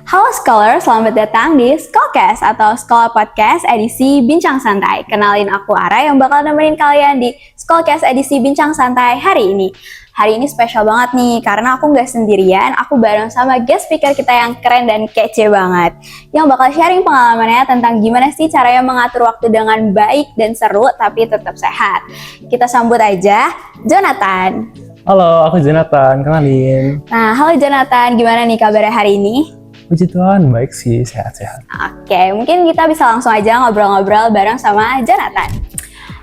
Halo Scholar, selamat datang di Skolcast atau Sekolah Podcast edisi Bincang Santai. Kenalin aku Ara yang bakal nemenin kalian di Skolcast edisi Bincang Santai hari ini. Hari ini spesial banget nih, karena aku nggak sendirian, aku bareng sama guest speaker kita yang keren dan kece banget. Yang bakal sharing pengalamannya tentang gimana sih caranya mengatur waktu dengan baik dan seru, tapi tetap sehat. Kita sambut aja Jonathan. Halo, aku Jonathan, kenalin. Nah, halo Jonathan, gimana nih kabarnya hari ini? Puji Tuhan, baik sih, sehat-sehat. Oke, mungkin kita bisa langsung aja ngobrol-ngobrol bareng sama Jonathan.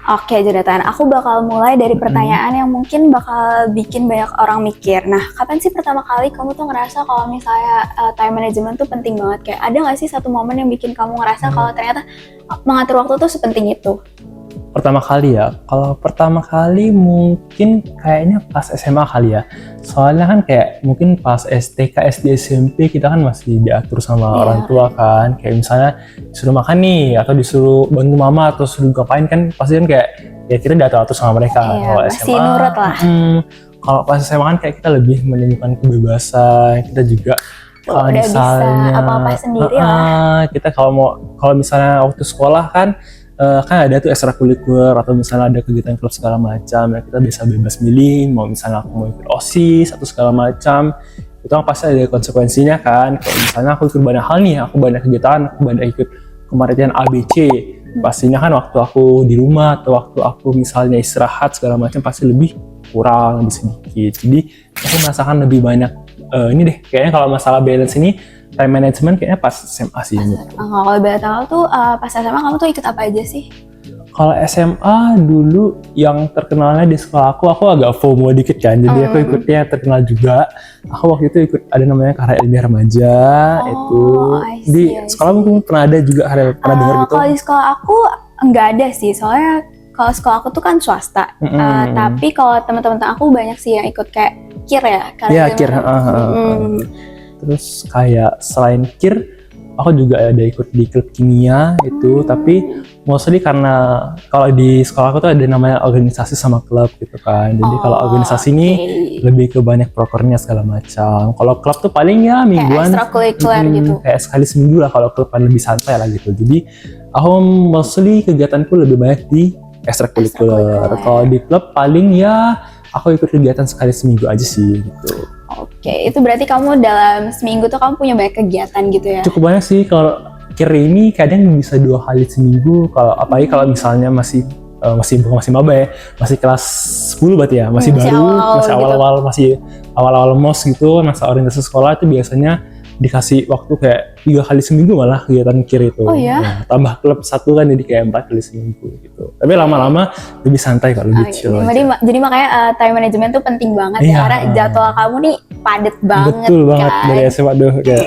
Oke, Jonathan, aku bakal mulai dari pertanyaan yang mungkin bakal bikin banyak orang mikir. Nah, kapan sih pertama kali kamu tuh ngerasa kalau misalnya time management tuh penting banget? Kayak ada nggak sih satu momen yang bikin kamu ngerasa kalau ternyata mengatur waktu tuh sepenting itu? Pertama kali ya, kalau pertama kali mungkin kayaknya pas SMA kali ya. Soalnya kan kayak mungkin pas STK, SD, SMP kita kan masih diatur sama orang tua kan. Kayak misalnya disuruh makan nih, atau disuruh bantu mama, atau suruh ngapain kan pasti kan kayak ya kita diatur sama mereka. Iya, kalau masih SMA, nurut lah. Kalau pas SMA kan kayak kita lebih menemukan kebebasan, kita juga Udah misalnya bisa apa-apa sendiri lah. kita kalau misalnya waktu sekolah kan kan ada tuh ekstrakurikuler atau misalnya ada kegiatan klub segala macam, ya kita bisa bebas milih mau misalnya aku mau ikut OSIS atau segala macam, itu kan pasti ada konsekuensinya kan. Kayak misalnya aku ikut banyak hal nih, aku banyak kegiatan, aku banyak ikut kepanitiaan ABC, pastinya kan waktu aku di rumah atau waktu aku misalnya istirahat segala macam pasti lebih kurang, lebih sedikit. Jadi aku merasakan lebih banyak ini deh, kayaknya kalau masalah balance ini time management kayaknya pas SMA sih. Kalau boleh tahu tuh pas SMA kamu tuh ikut apa aja sih? Kalau SMA dulu yang terkenalnya di sekolah aku agak FOMO dikit kan, jadi aku ikutnya terkenal juga. Aku waktu itu ikut ada namanya Karya Ilmiah Remaja, itu di sekolah mungkin pernah ada juga, pernah dengar gitu. Kalau di sekolah aku nggak ada sih, soalnya kalau sekolah aku tuh kan swasta. Tapi kalau teman-teman aku banyak sih yang ikut kayak KIR ya. Iya, KIR. Terus kayak selain KIR, aku juga ada ikut di klub kimia itu, tapi mostly karena kalau di sekolah aku tuh ada namanya organisasi sama klub gitu kan. Jadi kalau organisasi ini lebih ke banyak prokernya segala macam. Kalau klub tuh paling ya mingguan, kayak ekstrakurikuler gitu. Kayak sekali seminggu lah, kalau klub kan lebih santai lah gitu. Jadi aku mostly kegiatanku lebih banyak di ekstrakurikuler. Kalau di klub paling ya aku ikut kegiatan sekali seminggu aja sih gitu. Oke, itu berarti kamu dalam seminggu tuh kamu punya banyak kegiatan gitu ya? Cukup banyak sih. Kalau KIR ini kadang bisa 2 kali seminggu. Kalau apalagi kalau misalnya masih maba ya, masih kelas 10 berarti ya, masih baru, masih awal-awal MOS gitu, masa orientasi sekolah itu biasanya dikasih waktu kayak 3 kali seminggu malah kegiatan KIR itu. Nah, tambah klub 1 kan jadi kayak 4 kali seminggu gitu. Tapi lama-lama lebih santai kalau lebih chill aja. Jadi makanya time management tuh penting banget ya, karena jadwal kamu nih padet banget. Betul banget kan? Dari SMA kayak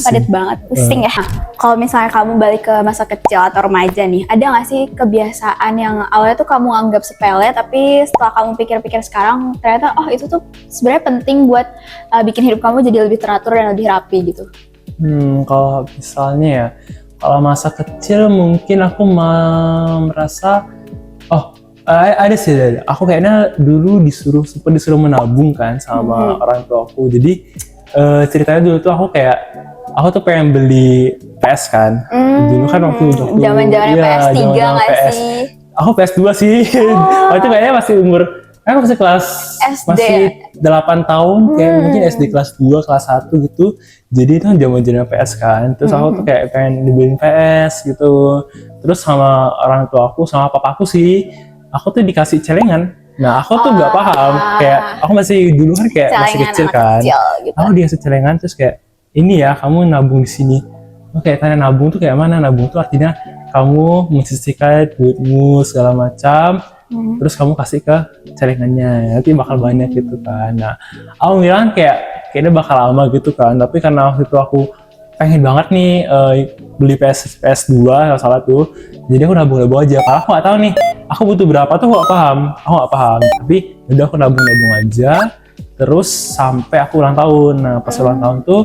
padet banget, pusing ya. Kalau misalnya kamu balik ke masa kecil atau remaja nih, ada nggak sih kebiasaan yang awalnya tuh kamu anggap sepele, tapi setelah kamu pikir-pikir sekarang ternyata itu tuh sebenarnya penting buat bikin hidup kamu jadi lebih teratur dan lebih rapi gitu? Kalau misalnya ya, kalau masa kecil mungkin aku merasa ada sih. Aku kayaknya dulu sempat disuruh menabung kan sama orang tua aku. Jadi ceritanya dulu tuh aku tuh pengen beli PS kan. Dulu kan waktu zaman-zamannya PS3 nggak sih? Aku PS2 sih. Itu kayaknya masih umur, aku masih kelas SD. Masih 8 tahun, kayak mungkin SD kelas 2, kelas 1 gitu. Jadi itu zaman-zaman PS kan. Terus aku tuh kayak pengen dibeliin PS gitu. Terus sama orang tua aku, sama papaku sih, aku tuh dikasih celengan. Nah, aku tuh nggak paham. Kayak aku masih dulu kan kayak masih kecil kan. Gitu. Aku dikasih celengan terus kayak, ini ya kamu nabung di sini. Aku kayak tanya, nabung tuh kayak mana? Nabung tuh artinya kamu mensisihkan duitmu segala macam. Terus kamu kasih ke celengannya, nanti bakal banyak gitu kan. Nah, aku bilang kayaknya bakal lama gitu kan. Tapi karena waktu itu aku pengen banget nih beli PS2 kalau salah tuh, jadi aku nabung aja. Karena aku nggak tahu nih, aku butuh berapa tuh aku nggak paham. Tapi udah aku nabung aja. Terus sampai aku ulang tahun. Nah, pas ulang tahun tuh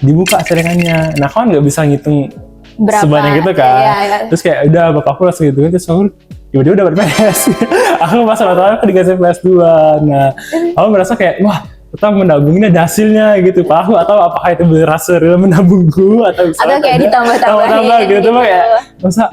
dibuka celengannya. Nah, kan nggak bisa ngitung berapa, sebanyak gitu kan. Iya. Terus kayak udah bapakku langsung gitu, terus aku tiba-tiba dapat PS. Aku pas ulang tahun aku dikasih PS2. Nah, aku merasa kayak wah tetap menabung ini ada hasilnya gitu. Pak, aku atau apakah itu berhasil menabungku atau Atau kayak ditambah-tambahin tambah gitu. gitu. Cuma kayak masa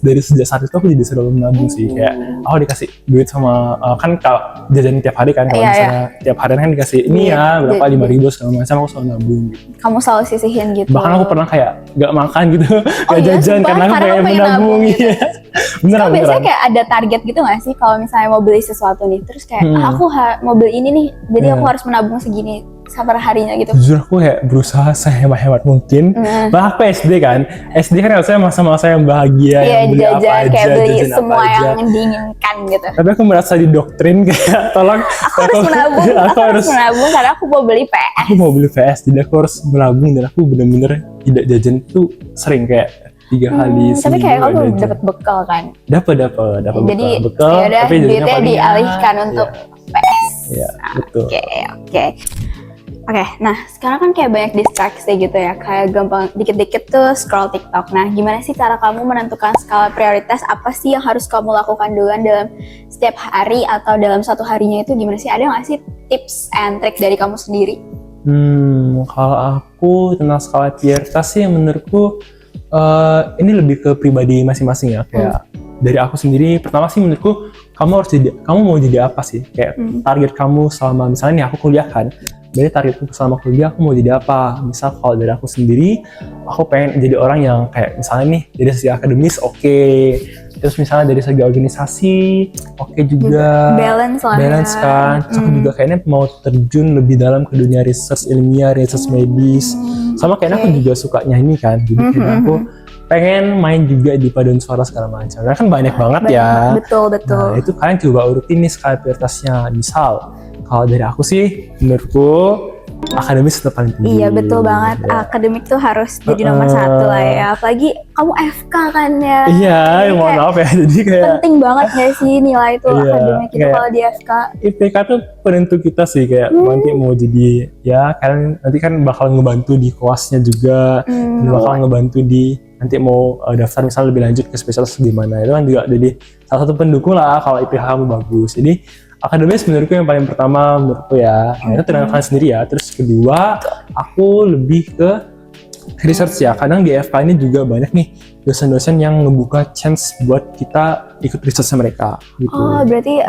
dari sejak saat itu aku jadi selalu menabung sih. Kayak aku dikasih duit sama kan kalau jajan tiap hari kan, kalau Iya, misalnya tiap hari kan dikasih ini Iya, ya berapa duit. 5.000 segala macam, aku selalu nabung gitu. Kamu selalu sisihin gitu. Bahkan aku pernah kayak gak makan gitu, gak iya, jajan sumpah, karena aku karena pengen pengen menabung. nabung gitu. Iya. Beneran, Kamu biasanya beneran. kayak ada target gitu gak sih kalau misalnya mau beli sesuatu nih, terus kayak aku mau beli ini nih, jadi Iya. aku harus menabung segini per harinya gitu. Jujur aku kayak berusaha sehemat-hemat mungkin. Bahkan aku SD kan harusnya masa-masa yang bahagia, Iya, yang beli apa jajan aja, kayak beli jajan apa semua aja. yang diinginkan gitu. Tapi aku merasa didoktrin kayak tolong Aku harus menabung, aku harus menabung karena aku mau beli PS. aku mau beli PS, jadi aku harus menabung dan aku bener-bener tidak jajan tuh sering kayak 3 kali Tapi seminggu kayak kamu jajan. dapat bekal kan. Dapat Jadi bekal, yaudah tapi jajannya duitnya paling dialihkan ya. untuk PS. Iya, betul. Oke, nah sekarang kan kayak banyak distraksi gitu ya, kayak gampang dikit-dikit tuh scroll TikTok. Nah, gimana sih cara kamu menentukan skala prioritas apa sih yang harus kamu lakukan duluan dalam setiap hari atau dalam satu harinya itu gimana sih? Ada nggak sih tips and trick dari kamu sendiri? Kalau aku tentang skala prioritas sih menurutku ini lebih ke pribadi masing-masing ya. Kayak dari aku sendiri, pertama sih menurutku kamu mau jadi apa sih? Kayak target kamu selama misalnya nih aku kuliah kan. Jadi targetku selama kuliah aku mau jadi apa? Misal kalau dari aku sendiri, aku pengen jadi orang yang kayak misalnya nih dari segi akademis oke. Terus misalnya dari segi organisasi oke juga. Balance lah Balance ya. kan. Terus aku juga kayaknya mau terjun lebih dalam ke dunia research ilmiah, research medis. Sama kayaknya aku juga suka nyanyi kan. Jadi kayaknya aku pengen main juga di paduan suara segala macam. Karena kan banyak banget ya. Betul. Nah, itu kalian coba urutin nih skala prioritasnya. Misal, kalau dari aku sih, menurutku akademis tetap paling tinggi. Iya betul banget, Ya. akademik tuh harus jadi nomor satu lah ya. Apalagi kamu FK kan ya. Iya, Jadi mohon kayak maaf ya. Jadi kayak penting banget gak sih nilai itu Iya, akademik itu kayak- kalau di FK. IPK tuh penentu kita sih kayak nanti mau jadi ya kalian nanti kan bakal ngebantu di koasnya juga, dan bakal ngebantu di nanti mau daftar misalnya lebih lanjut ke spesialis di mana, itu kan juga jadi salah satu pendukung lah kalau IPK kamu bagus. Jadi akademis menurutku yang paling pertama menurutku ya, itu tergantung kalian sendiri ya. Terus kedua aku lebih ke research ya. Kadang di FK ini juga banyak nih dosen-dosen yang ngebuka chance buat kita ikut researchnya mereka gitu. Oh berarti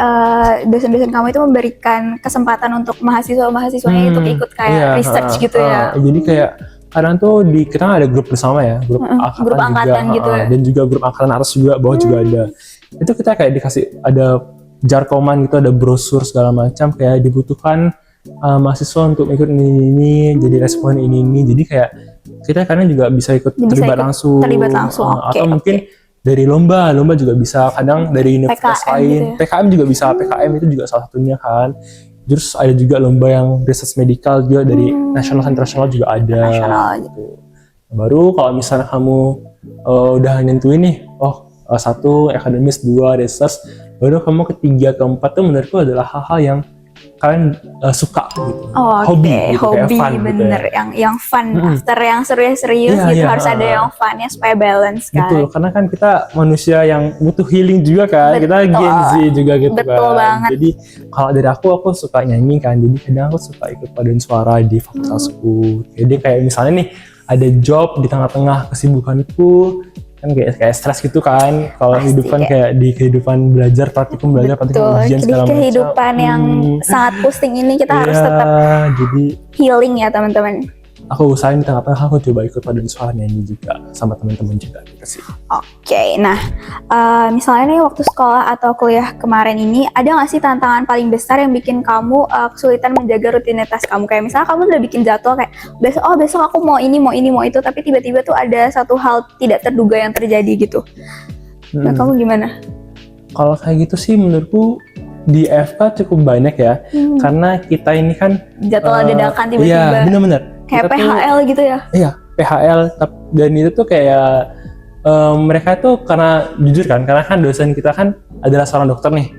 dosen-dosen kamu itu memberikan kesempatan untuk mahasiswa-mahasiswanya untuk ikut kayak Iya, research gitu ya. Jadi kayak kadang tuh kita kan ada grup bersama ya, grup angkatan grup juga, angkatan gitu ya. dan juga grup angkatan atas juga, bawah juga ada. Itu kita kayak dikasih ada jarkoman gitu, ada brosur segala macam kayak dibutuhkan mahasiswa untuk ikut ini, jadi respon ini. Jadi kayak kita kadang juga bisa ikut terlibat langsung, Oke, atau mungkin dari lomba juga bisa, kadang dari universitas PKM lain, gitu ya. PKM juga bisa, PKM itu juga salah satunya kan. Terus ada juga lomba yang research medical juga dari nasional internasional juga ada. Nasional gitu. Baru kalau misalnya kamu udah nentuin nih, satu akademis, dua research, baru kamu ketiga, keempat tuh menurutku adalah hal-hal yang kalian suka gitu. Hobi gitu, kayak fun bener gitu ya. yang fun after yang serius-serius Iya, gitu iya, harus ada yang funnya supaya balance kan. Betul, karena kan kita manusia yang butuh healing juga kan, kita Betul. Gen Z juga gitu Betul kan. banget. Jadi kalau dari aku suka nyanyi kan, jadi kadang aku suka ikut paduan suara di fakultasku. Jadi kayak misalnya nih ada job di tengah-tengah kesibukanku, kan kayak stres gitu kan. Kalau Pasti, hidup kan kayak di kehidupan belajar, praktikum Betul, ujian di segala macam. kehidupan yang sangat pusing ini kita harus tetap jadi healing ya teman-teman. aku usahain di tengah-tengah aku coba ikut paduan suara nyanyi juga sama teman-teman juga gitu sih. Oke, nah misalnya nih waktu sekolah atau kuliah kemarin ini ada nggak sih tantangan paling besar yang bikin kamu kesulitan menjaga rutinitas kamu? Kayak misalnya kamu udah bikin jadwal kayak besok aku mau ini mau itu, tapi tiba-tiba tuh ada satu hal tidak terduga yang terjadi gitu. Nah kamu gimana? Kalau kayak gitu sih menurutku di FK cukup banyak ya, karena kita ini kan Jadwal dadakan tiba-tiba. Iya, bener-bener. Kayak Kita tuh- PHL gitu ya? Iya, PHL, dan itu tuh kayak mereka tuh karena jujur kan, karena kan dosen kita kan adalah seorang dokter nih,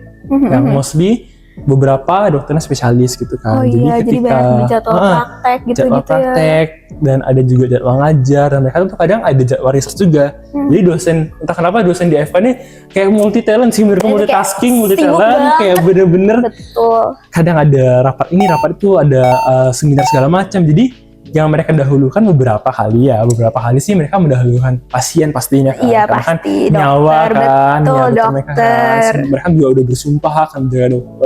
yang mostly beberapa dokternya spesialis gitu Oh kan. iya, jadi banyak jadwal praktek gitu jadwal ya. praktek dan ada juga jadwal ngajar, dan mereka tuh kadang ada jadwal riset juga. Jadi dosen, entah kenapa dosen di FK ini kayak multi talent sih, mereka multitasking, multi talent, kayak bener-bener. Betul. Kadang ada rapat ini, rapat itu, ada seminar segala macam. Jadi yang mereka dahulukan beberapa kali sih mereka mendahulukan pasien pastinya kan. Iya, karena pasti, kan nyawa dokter, kan, betul, nyawa dokter. mereka juga udah bersumpah akan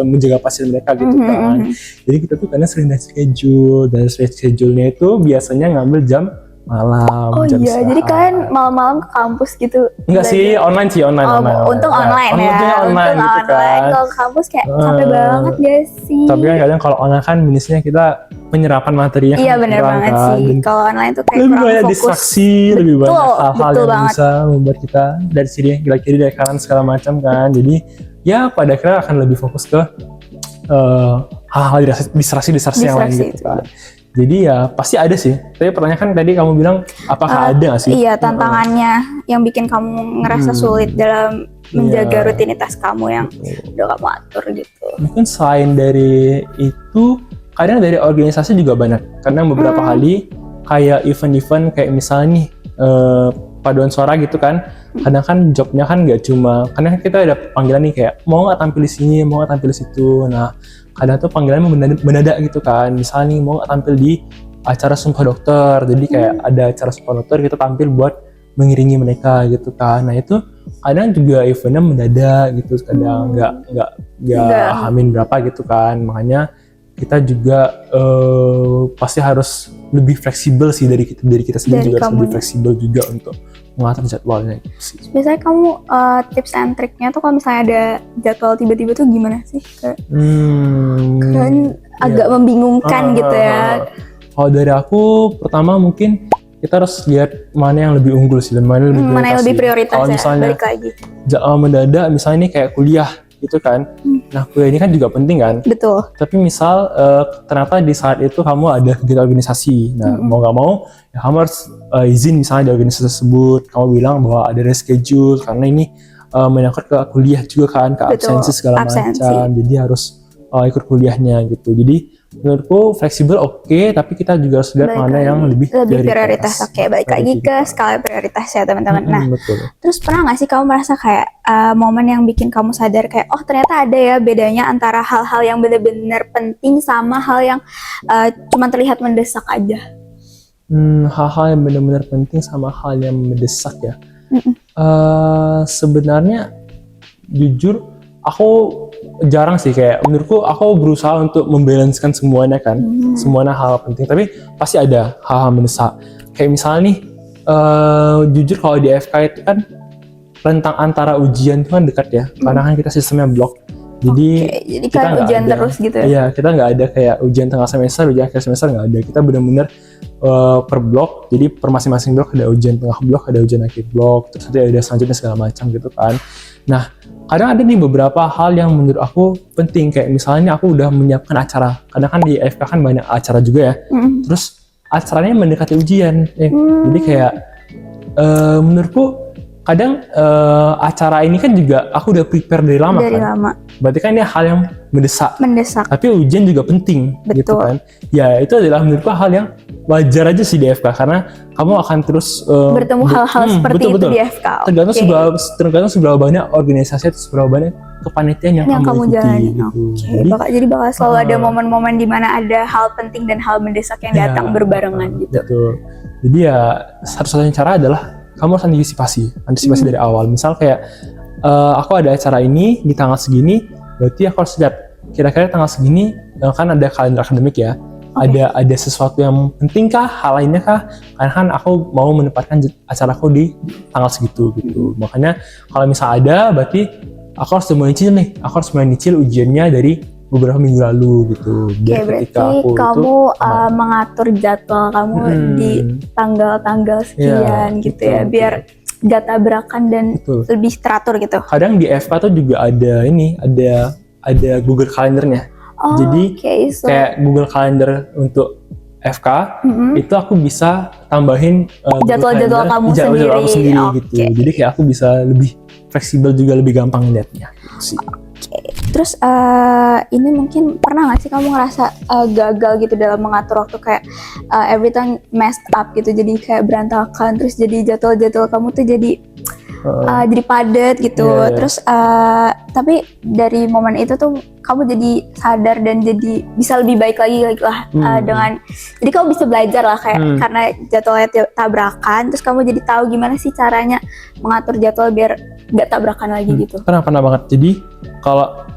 menjaga pasien mereka gitu kan. Jadi kita tuh kadang sering schedule, dan schedule-nya itu biasanya ngambil jam malam. Oh jam iya, istirahat. jadi kalian malam-malam ke kampus gitu? Enggak sih, online. Untung online ya. Untung online gitu kan. Kalau ke kampus kayak capek banget ya sih. Tapi kan kadang kalau online kan minusnya kita penyerapan materinya Iya, kan benar kurang banget kan. sih. Kalau online tuh kayak Lebih kurang banyak fokus. distraksi, lebih banyak hal-hal betul yang banget. bisa membuat kita dari sini, kiri dari kanan segala macam kan. Jadi ya pada akhirnya akan lebih fokus ke hal-hal distraksi yang lain gitu itu. kan. Jadi ya pasti ada sih. Tapi pertanyaan kan tadi kamu bilang apakah ada nggak sih? Iya, tantangannya yang bikin kamu ngerasa sulit dalam menjaga rutinitas kamu yang udah kamu atur gitu. Mungkin selain dari itu, kadang dari organisasi juga banyak. Kadang beberapa kali kayak event-event kayak misalnya nih paduan suara gitu kan. Kadang kan jobnya kan nggak cuma, karena kita ada panggilan nih kayak mau nggak tampil di sini, mau nggak tampil di situ. Nah kadang tuh panggilannya mendadak gitu kan. Misalnya nih mau nggak tampil di acara Sumpah Dokter, jadi kayak ada acara Sumpah Dokter kita tampil buat mengiringi mereka gitu kan. Nah itu kadang juga eventnya mendadak gitu, kadang nggak hamin berapa gitu kan. Makanya kita juga pasti harus lebih fleksibel sih dari kita sendiri, juga harus lebih fleksibel juga untuk mengatur jadwalnya gitu sih. Biasanya kamu tips and triknya tuh kalau misalnya ada jadwal tiba-tiba tuh gimana sih? Kan agak membingungkan gitu ya. Kalau dari aku pertama mungkin kita harus lihat mana yang lebih unggul sih dan mana yang lebih prioritas. Kalau misalnya balik lagi. Mendadak misalnya ini kayak kuliah gitu kan. Nah kuliah ini kan juga penting kan. Betul. Tapi misal ternyata di saat itu kamu ada kegiatan organisasi. Nah mau nggak mau ya kamu harus izin misalnya di organisasi tersebut. Kamu bilang bahwa ada reschedule karena ini menyangkut ke kuliah juga kan, ke absensi segala macam. Jadi harus ikut kuliahnya gitu. Jadi menurutku fleksibel oke, tapi kita juga harus lihat mana yang lebih prioritas. Oke, balik lagi ke skala prioritas ya teman-teman. Nah, betul. Terus pernah nggak sih kamu merasa kayak momen yang bikin kamu sadar kayak oh ternyata ada ya bedanya antara hal-hal yang benar-benar penting sama hal yang cuma terlihat mendesak aja? Hal-hal yang benar-benar penting sama hal yang mendesak ya. Sebenarnya jujur aku jarang sih, kayak menurutku aku berusaha untuk membalancekan semuanya kan, semuanya hal penting, tapi pasti ada hal-hal mendesak. Kayak misalnya nih, jujur kalau di FK itu kan rentang antara ujian itu kan dekat ya, karena kan kita sistemnya blok. Jadi kita kan ujian terus gitu ya? Iya, kita nggak ada kayak ujian tengah semester, ujian akhir semester nggak ada. Kita benar-benar per blok, jadi per masing-masing blok ada ujian tengah blok, ada ujian akhir blok, terus ada selanjutnya segala macam gitu kan. Nah, kadang ada nih beberapa hal yang menurut aku penting, kayak misalnya aku udah menyiapkan acara, kadang kan di FK kan banyak acara juga ya, terus acaranya mendekati ujian, jadi kayak menurutku kadang acara ini kan juga aku udah prepare dari lama kan. Berarti kan ini hal yang mendesak. Tapi ujian juga penting. Betul. Gitu kan. Ya itu adalah menurutku hal yang wajar aja sih di FK, karena kamu akan terus bertemu hal-hal seperti itu di FK. Tergantung seberapa banyak organisasi atau seberapa banyak kepanitiaan yang kamu ikuti. Gitu. Jadi bakal selalu ada momen-momen di mana ada hal penting dan hal mendesak yang datang berbarengan gitu. Betul. Jadi ya satu-satunya cara adalah kamu harus antisipasi dari awal. Misal kayak aku ada acara ini di tanggal segini, berarti aku harus lihat kira-kira tanggal segini kan ada kalender akademik ya. Ada sesuatu yang penting kah, hal lainnya kah? Karena kan aku mau menempatkan acaraku di tanggal segitu gitu. Makanya kalau misal ada, berarti aku harus mulai nyicil nih. Aku harus mulai nyicil ujiannya dari beberapa minggu lalu gitu. Berarti kamu mengatur jadwal kamu di tanggal-tanggal sekian gitu ya, biar gak tabrakan dan lebih teratur gitu. Kadang di FK tuh juga ada ada Google Kalendernya. Jadi kayak Google Calendar untuk FK itu aku bisa tambahin jadwal-jadwal kamu sendiri gitu. Jadi kayak aku bisa lebih fleksibel juga, lebih gampang lihatnya sih. Terus ini mungkin pernah nggak sih kamu ngerasa gagal gitu dalam mengatur waktu, kayak everything messed up gitu, jadi kayak berantakan, terus jadi jadwal kamu tuh jadi padat gitu. Iya, iya. Terus tapi dari momen itu tuh kamu jadi sadar dan jadi bisa lebih baik lagi lah dengan, jadi kamu bisa belajar lah kayak karena jadwalnya tabrakan, terus kamu jadi tahu gimana sih caranya mengatur jadwal biar nggak tabrakan lagi gitu. Pernah banget. Jadi kalau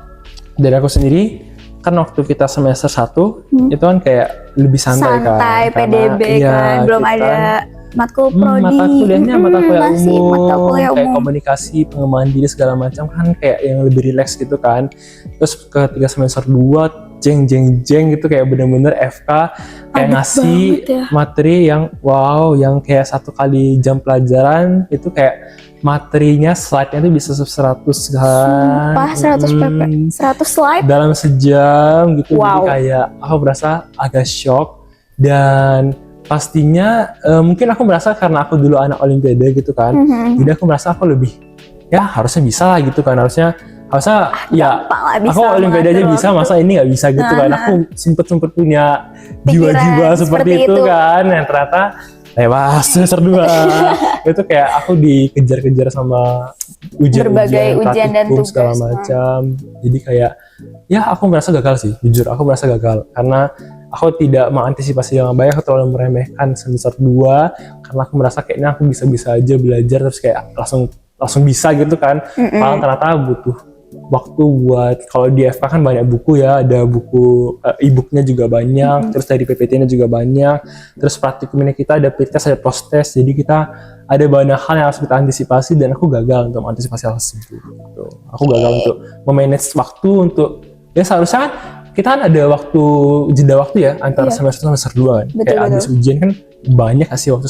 dari aku sendiri kan waktu kita semester 1 itu kan kayak lebih santai kan. Santai, PDB kan, belum ada matkul prodi. Mata kuliahnya mata kuliah masih umum, mata kuliah kayak umum. komunikasi, pengembangan diri segala macam kan kayak yang lebih rileks gitu kan. Terus ketika semester 2 jeng gitu kayak bener-bener FK kayak Padat ngasih banget ya. materi yang wow, yang kayak 1 kali jam pelajaran itu kayak materinya slide-nya tuh bisa 100 kan. Sumpah 100 pp, 100 slide. Dalam sejam gitu. Wow. Jadi kayak aku berasa agak shock, dan pastinya mungkin aku merasa karena aku dulu anak olimpiade gitu kan, jadi aku merasa aku lebih ya harusnya bisa lah gitu kan, harusnya ya gampang lah, bisa aku olimpiade aja mengatur bisa, waktu. masa ini nggak bisa gitu kan. Aku sempet punya jiwa-jiwa Pikiran seperti seperti itu itu. kan, yang ternyata lewat semester 2 itu kayak aku dikejar-kejar sama Berbagai ujian dan praktikum tugas. segala macam. Jadi kayak ya aku merasa gagal sih, jujur aku merasa gagal karena aku tidak mengantisipasi dengan baik. Aku terlalu meremehkan semester 2 karena aku merasa kayaknya aku bisa-bisa aja belajar terus kayak langsung bisa gitu kan. Malah ternyata butuh waktu buat, kalau di FK kan banyak buku ya, ada buku e-booknya juga banyak, terus dari PPT-nya juga banyak, terus praktikumnya kita ada pretest, ada post-test, jadi kita ada banyak hal yang harus kita antisipasi, dan aku gagal untuk mengantisipasi hal tersebut gitu. Aku gagal untuk memanage waktu untuk, ya seharusnya kan kita kan ada waktu, jeda waktu ya antara semester 1 semester 2 kan. Betul, Kayak abis ujian kan banyak kasih waktu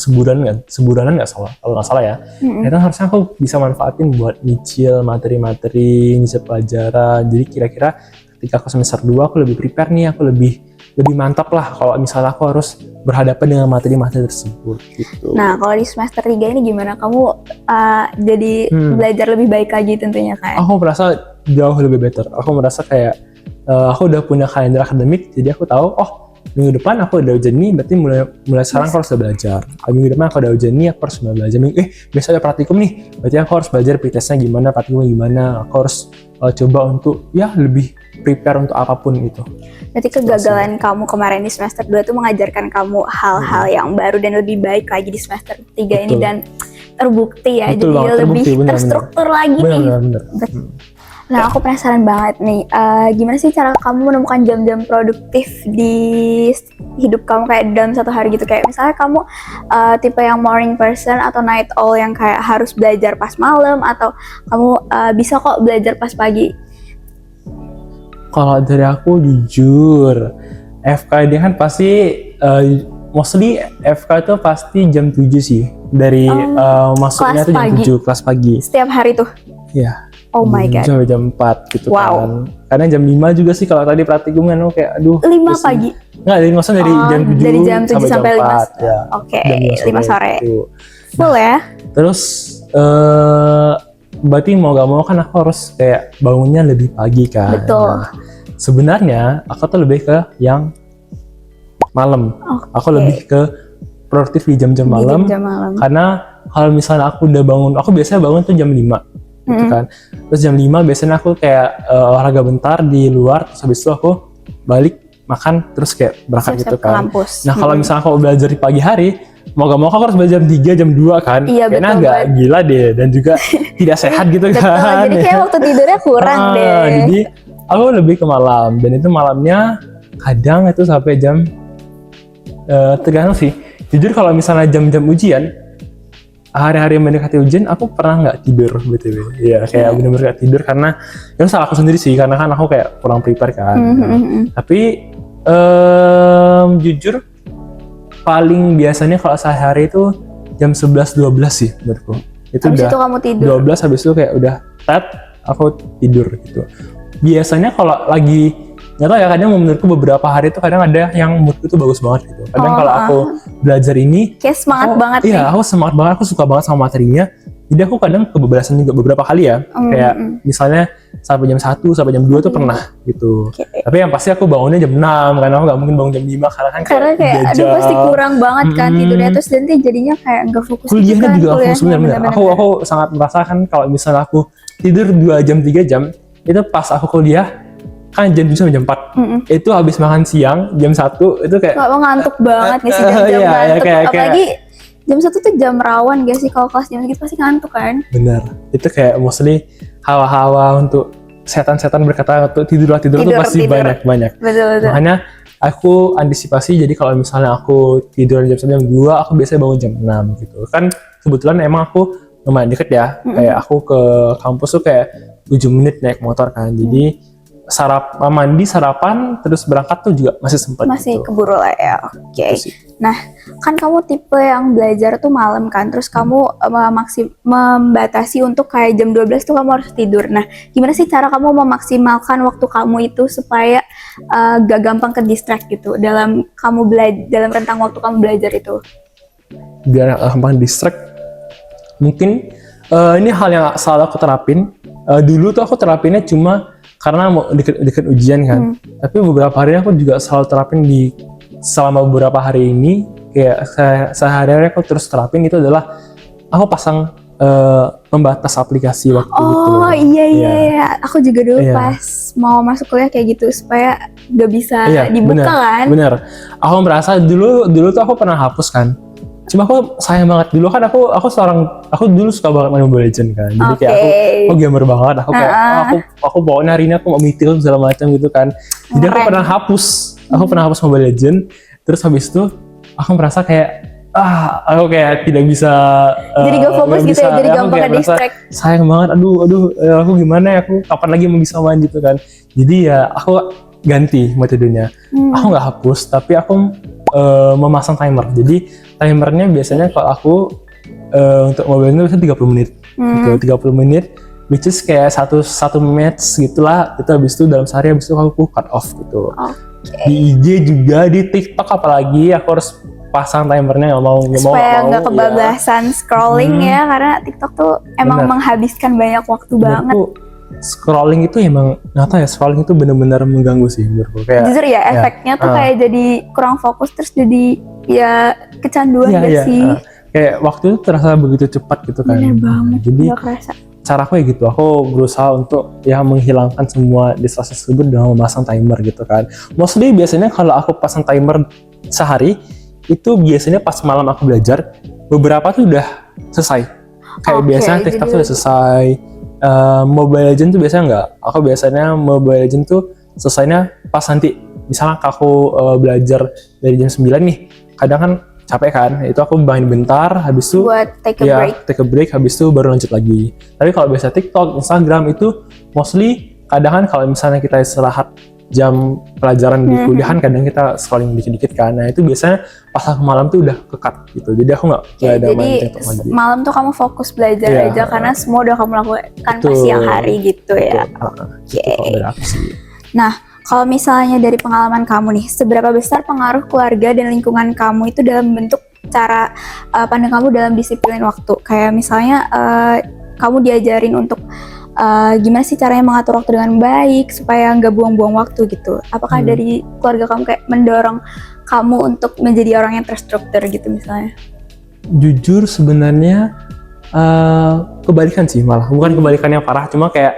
sebulanan nggak salah, kalau nggak salah ya. Itu harusnya aku bisa manfaatin buat nyicil materi-materi, nyicil pelajaran. Jadi kira-kira ketika aku semester 2 aku lebih prepare nih, aku lebih mantap lah kalau misalnya aku harus berhadapan dengan materi-materi tersebut gitu. Nah, kalau di semester 3 ini gimana? Kamu jadi belajar lebih baik lagi tentunya kan? Aku merasa jauh lebih better. Aku merasa kayak aku udah punya kalender akademik, jadi aku tahu minggu depan aku udah ujian nih, berarti mulai sekarang aku harus belajar. Minggu depan aku udah ujian nih, aku harus mulai belajar. Besok ada praktikum nih, berarti aku harus belajar pretestnya gimana, praktikumnya gimana. Aku harus coba untuk ya lebih prepare untuk apapun itu. Berarti kegagalan kamu kemarin di semester 2 itu mengajarkan kamu hal-hal yang baru dan lebih baik lagi di semester 3 ini, dan terbukti ya. Betul jadi banget, lebih terbukti, terstruktur lagi nih. Bener. Nah, aku penasaran banget nih, gimana sih cara kamu menemukan jam-jam produktif di hidup kamu kayak dalam satu hari gitu? Kayak misalnya kamu tipe yang morning person atau night owl yang kayak harus belajar pas malam, atau kamu bisa kok belajar pas pagi? Kalau dari aku jujur, FK ini kan pasti mostly FK itu pasti jam 7 sih. Dari masuknya kelas tuh jam pagi. 7, kelas pagi. Setiap hari tuh? Iya. Oh my god. Sampai jam 4 gitu Wow. kan. Karena jam 5 juga sih kalau tadi praktikum kan kayak aduh. 5 pusing. pagi? Enggak, maksudnya dari jam 7 dari jam 7 sampai 5. 4, ya. Oke, Jam 5 sore. Gitu. Full ya? Terus berarti mau gak mau kan aku harus kayak bangunnya lebih pagi kan. Betul. Nah, sebenarnya aku tuh lebih ke yang malam. Aku lebih ke produktif di jam-jam malam. Di jam malam. Karena kalau misalnya aku udah bangun, aku biasanya bangun tuh jam 5 gitu kan. Terus jam 5 biasanya aku kayak olahraga bentar di luar, terus habis itu aku balik makan terus kayak berangkat Siap-siap gitu ke kan. kampus. Nah, kalau misalnya aku belajar di pagi hari, mau gak mau aku harus belajar jam 3, jam 2 kan. Iya, kayaknya betul agak banget. gila deh, dan juga tidak sehat gitu Betul, kan. jadi kayak waktu tidurnya kurang deh. Jadi aku lebih ke malam, dan itu malamnya kadang itu sampai jam tergantung sih. Jujur kalau misalnya jam-jam ujian, hari-hari yang mendekati ujian, aku pernah nggak tidur BTW. Iya, kayak bener-bener nggak tidur karena itu salah aku sendiri sih, karena kan aku kayak kurang prepare kan. Tapi jujur paling biasanya kalau sehari itu jam 11-12 sih menurutku. Itu Habis udah itu kamu tidur. 12, habis itu kayak udah aku tidur gitu. Biasanya kalau lagi nggak tahu ya, kadang menurutku beberapa hari itu kadang ada yang moodku tuh bagus banget gitu. Kadang kalau aku belajar ini Kayak semangat aku, banget iya, nih. aku semangat banget, aku suka banget sama materinya. Jadi aku kadang kebablasan juga beberapa kali ya. Kayak misalnya sampai jam 1 sampai jam 2 tuh pernah gitu. Tapi yang pasti aku bangunnya jam 6 karena aku nggak mungkin bangun jam 5 karena kan kayak aduh pasti kurang banget kan tidurnya, terus nanti jadinya kayak nggak fokus gitu kuliahnya kan, juga aku kuliahnya, sebenarnya bener-bener. aku sangat merasakan kalau misalnya aku tidur 2 jam 3 jam itu pas aku kuliah kan jam 7 sampai jam 4 itu habis makan siang jam 1 itu kayak nggak mau ngantuk banget nih sih jam-jam iya, ngantuk, kayak- apalagi jam 1 tuh jam rawan gak sih, kalau kelas jam segitu pasti ngantuk kan. benar itu kayak mostly hawa-hawa untuk setan-setan berkata untuk tidur tuh pasti Tidur. banyak Betul. makanya aku antisipasi jadi kalau misalnya aku tidur jam 1 jam 2 aku biasanya bangun jam 6 gitu kan kebetulan emang aku lumayan deket ya kayak aku ke kampus tuh kayak 7 menit naik motor kan jadi mandi sarapan terus berangkat tuh juga masih sempat Masih gitu. keburu lah ya. Oke. Gitu sih. Nah, kan kamu tipe yang belajar tuh malam kan, terus kamu membatasi untuk kayak jam 12 tuh kamu harus tidur. Nah, gimana sih cara kamu memaksimalkan waktu kamu itu supaya gak gampang ke distract gitu dalam dalam rentang waktu kamu belajar itu? Biar gampang distract mungkin ini hal yang selalu aku terapin. Dulu tuh aku terapinnya cuma karena mau deket ujian kan. Tapi beberapa hari aku juga selalu terapin selama beberapa hari ini kayak sehari-hari aku terus terapin itu adalah aku pasang pembatas aplikasi waktu gitu. Oh iya, aku juga dulu pas mau masuk kuliah kayak gitu supaya gak bisa dibuka kan. Bener. Aku merasa dulu tuh aku pernah hapus kan. Cuma aku sayang banget dulu kan aku dulu suka banget main Mobile Legends kan. Jadi kayak aku gamer banget. Aku kayak aku pokoknya hari ini aku mau meeting segala macam gitu kan. Jadi aku pernah hapus Mobile Legends. Terus habis itu aku merasa kayak aku kayak tidak bisa jadi gak fokus gitu ya, jadi gampang ke distract. Sayang banget, aduh aku gimana ya, aku kapan lagi mau bisa main gitu kan. Jadi ya aku ganti metodenya. Aku nggak hapus, tapi aku memasang timer. Jadi timernya biasanya kalau aku untuk Mobile Legends biasanya 30 menit. Gitu, 30 menit which is kayak satu match gitulah. Itu habis itu dalam sehari habis itu aku cut off gitu. Di IG juga, di TikTok apalagi aku harus pasang timernya nggak mau supaya nggak kebablasan scrolling ya, karena TikTok tuh emang menghabiskan banyak waktu banget. Scrolling itu emang scrolling itu benar-benar mengganggu sih menurutku. Kayak jujur ya, efeknya tuh kayak jadi kurang fokus, terus jadi ya kecanduan sih. Kayak waktu itu terasa begitu cepat gitu kan. Bener banget, jadi nggak kerasa. Cara aku ya gitu, aku berusaha untuk ya menghilangkan semua distraksi tersebut dengan memasang timer gitu kan. Mostly biasanya kalau aku pasang timer sehari, itu biasanya pas malam aku belajar, beberapa tuh udah selesai. Kayak biasanya TikTok tuh udah selesai, Mobile Legends tuh biasanya enggak. Aku biasanya Mobile Legends tuh selesainya pas nanti, misalnya aku belajar dari jam 9 nih, kadang kan capek kan, itu aku main bentar, habis itu buat take a break, habis itu baru lanjut lagi. Tapi kalau biasa TikTok, Instagram itu mostly kadang kan kalau misalnya kita istirahat jam pelajaran di kuliahan, kadang kita scrolling dikit-dikit kan. Nah itu biasanya pas aku malam tuh udah kekat gitu. Jadi aku nggak ada main TikTok lagi. Jadi malam tuh kamu fokus belajar aja karena semua udah kamu lakukan pas siang hari gitu ya. Nah, kalau misalnya dari pengalaman kamu nih, seberapa besar pengaruh keluarga dan lingkungan kamu itu dalam bentuk cara pandang kamu dalam disiplin waktu? Kayak misalnya kamu diajarin untuk gimana sih caranya mengatur waktu dengan baik supaya nggak buang-buang waktu gitu. Apakah dari keluarga kamu kayak mendorong kamu untuk menjadi orang yang terstruktur gitu misalnya? Jujur sebenarnya kebalikan sih, malah bukan kebalikan yang parah, cuma kayak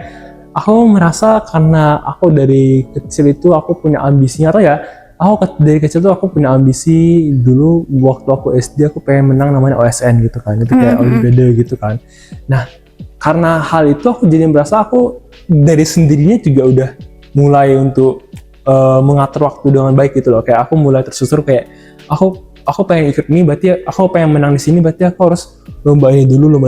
aku merasa karena aku dari kecil itu aku punya ambisinya, atau ya aku dari kecil tuh aku punya ambisi. Dulu waktu aku SD aku pengen menang namanya OSN gitu kan, itu kayak olimpiade gitu kan. Nah karena hal itu aku jadi merasa aku dari sendirinya juga udah mulai untuk mengatur waktu dengan baik gitu loh. Kayak aku mulai tersusun kayak aku pengen ikut ini, berarti aku pengen menang di sini, berarti aku harus lomba ini dulu.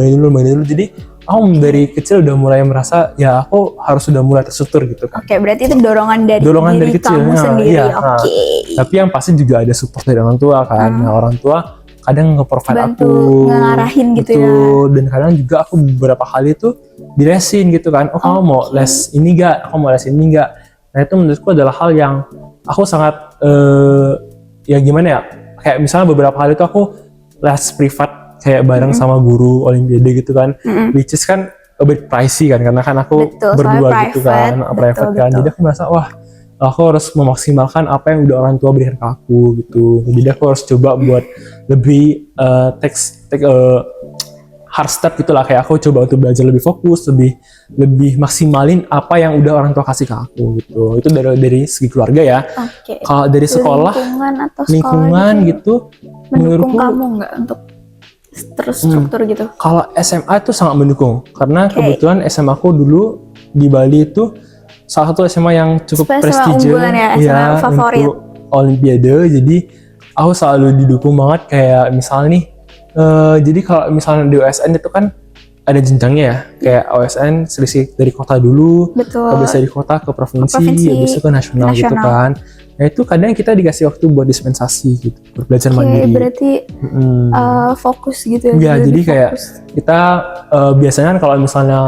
Jadi aku dari kecil udah mulai merasa ya aku harus sudah mulai terstruktur gitu kan. Oke, berarti itu dorongan dari diri kecil, kamu sendiri. Oke. Tapi yang pasti juga ada support dari orang tua kan. Nah, orang tua kadang nge-provide aku, ngarahin gitu ya. Dan kadang juga aku beberapa kali tuh dilesin gitu kan. Oh kamu mau les ini gak? Aku mau les ini gak? Nah itu menurutku adalah hal yang aku sangat ya gimana ya, kayak misalnya beberapa kali tuh aku les privat kayak bareng sama guru olimpiade gitu kan, which is kan a bit pricey kan, karena kan aku Betul, berdua soalnya gitu kan, private. private kan, Betul. jadi aku merasa wah aku harus memaksimalkan apa yang udah orang tua berikan ke aku gitu, jadi aku harus coba buat lebih take hard step gitulah, kayak aku coba untuk belajar lebih fokus, lebih maksimalin apa yang udah orang tua kasih ke aku gitu. Itu dari segi keluarga ya. Oke. Kalau dari sekolah, Lingkungan atau sekolah lingkungan gitu, mendukung menurutku kamu nggak untuk terus struktur gitu? kalau SMA itu sangat mendukung, karena Oke. kebetulan SMA aku dulu di Bali itu salah satu SMA yang cukup SMA prestigious unggulan ya, SMA favorit. untuk olimpiade. Jadi aku selalu didukung banget, kayak misalnya nih jadi kalau misalnya di OSN itu kan ada jenjangnya ya, kayak OSN selisih dari kota dulu, Betul. habis dari kota ke provinsi, Provinsi, habis itu ke nasional gitu kan. Nah itu kadang kita dikasih waktu buat dispensasi gitu, buat belajar Oke, mandiri. berarti fokus gitu ya? Ya, jadi lebih kayak fokus. kita biasanya kan kalau misalnya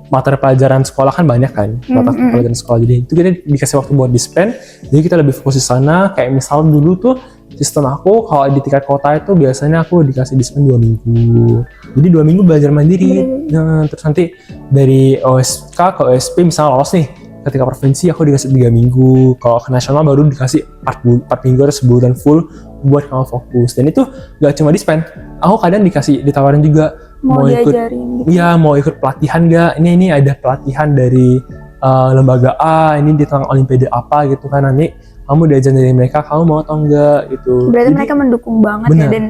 materi pelajaran sekolah kan banyak kan, mata pelajaran sekolah, jadi itu kita dikasih waktu buat dispen, jadi kita lebih fokus di sana. Kayak misal dulu tuh sistem aku kalau di tingkat kota itu biasanya aku dikasih dispen 2 minggu, jadi 2 minggu belajar mandiri. Nah, terus nanti dari OSK ke OSP misalnya lolos nih, ketika provinsi aku dikasih 3 minggu, kalau ke nasional baru dikasih 4 minggu atau sebulan full buat kamu fokus. Dan itu gak cuma dispen, aku kadang ditawarin juga Mau ikut, diajarin gitu. ya mau ikut pelatihan gak, ini ada pelatihan dari lembaga A, ini di tengah olimpiade apa gitu kan, nanti kamu diajarin dari mereka, kamu mau atau enggak gitu. Berarti Jadi, mereka mendukung banget bener, ya, dan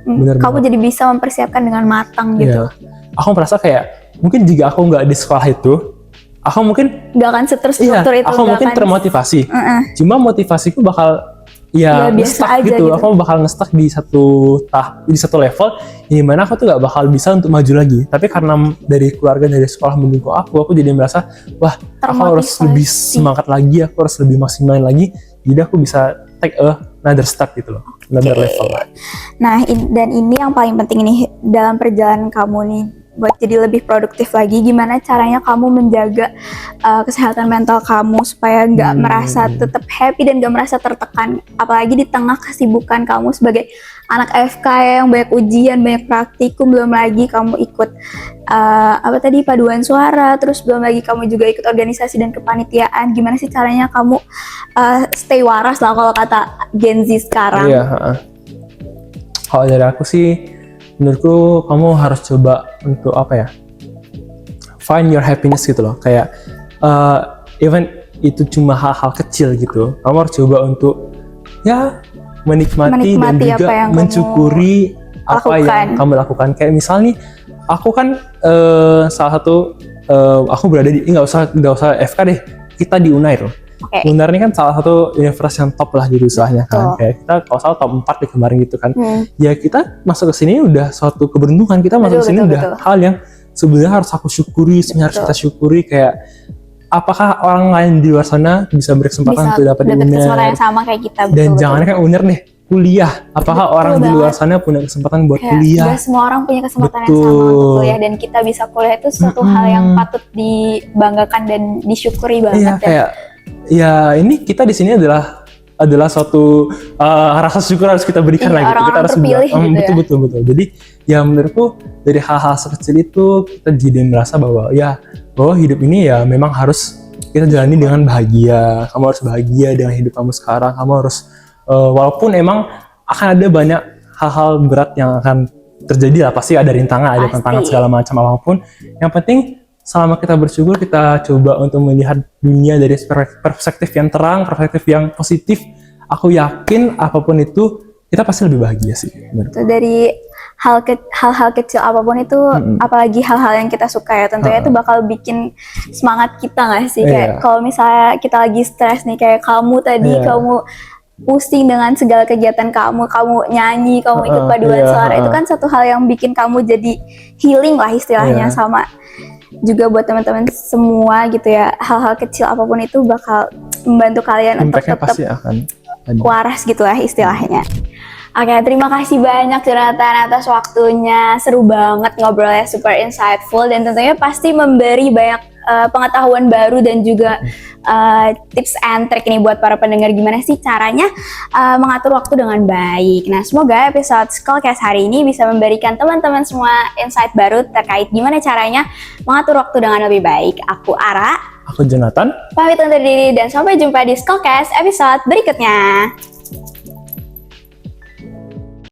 bener kamu banget. jadi bisa mempersiapkan dengan matang gitu. Ya, aku merasa kayak mungkin jika aku nggak di sekolah itu, aku mungkin Gak akan terstruktur itu. aku gak mungkin akan- termotivasi. Cuma motivasiku bakal Ya, biasa nge-stuck aja gitu. gitu. Aku bakal nge-stuck di satu level di mana aku tuh nggak bakal bisa untuk maju lagi. Tapi karena dari keluarga, dari sekolah mendukung aku jadi merasa wah, aku harus Termotivasi. lebih semangat lagi, aku harus lebih maksimalin lagi. Jadi aku bisa take another step gitu loh, another level lah. Nah, dan ini yang paling penting nih dalam perjalanan kamu nih buat jadi lebih produktif lagi. Gimana caranya kamu menjaga kesehatan mental kamu supaya nggak merasa tetap happy dan nggak merasa tertekan, apalagi di tengah kesibukan kamu sebagai anak FK yang banyak ujian, banyak praktikum, belum lagi kamu ikut paduan suara, terus belum lagi kamu juga ikut organisasi dan kepanitiaan. Gimana sih caranya kamu stay waras lah kalau kata Gen Z sekarang? Iya, kalau dari aku sih, menurutku kamu harus coba untuk find your happiness gitu loh. Kayak even itu cuma hal-hal kecil gitu, kamu harus coba untuk menikmati dan Menikmati juga apa yang kamu mencukuri apa yang lakukan. kamu lakukan. Kayak misalnya aku kan salah satu aku berada di nggak usah FK deh, kita di Unair loh. Oke. Unair ini kan salah satu universitas yang top lah gitu istilahnya kan. Betul. Kayak kita kalau salah top 4 di kemarin gitu kan. Ya kita masuk ke sini udah suatu keberuntungan, kita masuk ke sini udah hal yang sebenarnya harus aku syukuri, sebenarnya harus kita syukuri. Kayak apakah orang lain di luar sana bisa berkesempatan untuk dapat di kesempatan Unair? yang sama kayak kita. Dan jangan kan Unair nih, kuliah. Apakah Betul orang di luar banget. sana punya kesempatan buat Kayak kuliah? gak semua orang punya kesempatan yang sama Betul. untuk kuliah, dan kita bisa kuliah itu suatu hal yang patut dibanggakan dan disyukuri banget. Iya, kayak ini kita di sini adalah suatu rasa syukur harus kita berikan Iya, lagi. Kita orang-orang harus terpilih bilang, gitu ya. betul. Jadi ya menurutku dari hal-hal sekecil itu kita jadi merasa bahwa hidup ini ya memang harus kita jalani dengan bahagia. Kamu harus bahagia dengan hidup kamu sekarang. Kamu harus walaupun emang akan ada banyak hal-hal berat yang akan terjadi lah, pasti ada rintangan, ada tantangan segala macam apapun. Yang penting selama kita bersyukur, kita coba untuk melihat dunia dari perspektif yang terang, perspektif yang positif. Aku yakin apapun itu kita pasti lebih bahagia sih. Itu dari hal-hal kecil apapun itu, apalagi hal-hal yang kita suka ya, tentunya itu bakal bikin semangat kita nggak sih? Kayak kalau misalnya kita lagi stres nih, kayak kamu tadi, kamu pusing dengan segala kegiatan kamu nyanyi, kamu ikut paduan suara, itu kan satu hal yang bikin kamu jadi healing lah istilahnya. Sama juga buat teman-teman semua gitu ya, hal-hal kecil apapun itu bakal membantu kalian untuk tetap pasti akan waras gitu lah istilahnya. Oke, terima kasih banyak Jonathan atas waktunya. Seru banget ngobrolnya, super insightful dan tentunya pasti memberi banyak pengetahuan baru dan juga tips and trick nih buat para pendengar gimana sih caranya mengatur waktu dengan baik. Nah, semoga episode Skullcast hari ini bisa memberikan teman-teman semua insight baru terkait gimana caranya mengatur waktu dengan lebih baik. Aku Ara. Aku Jonathan. Pamit undur diri dan sampai jumpa di Skullcast episode berikutnya.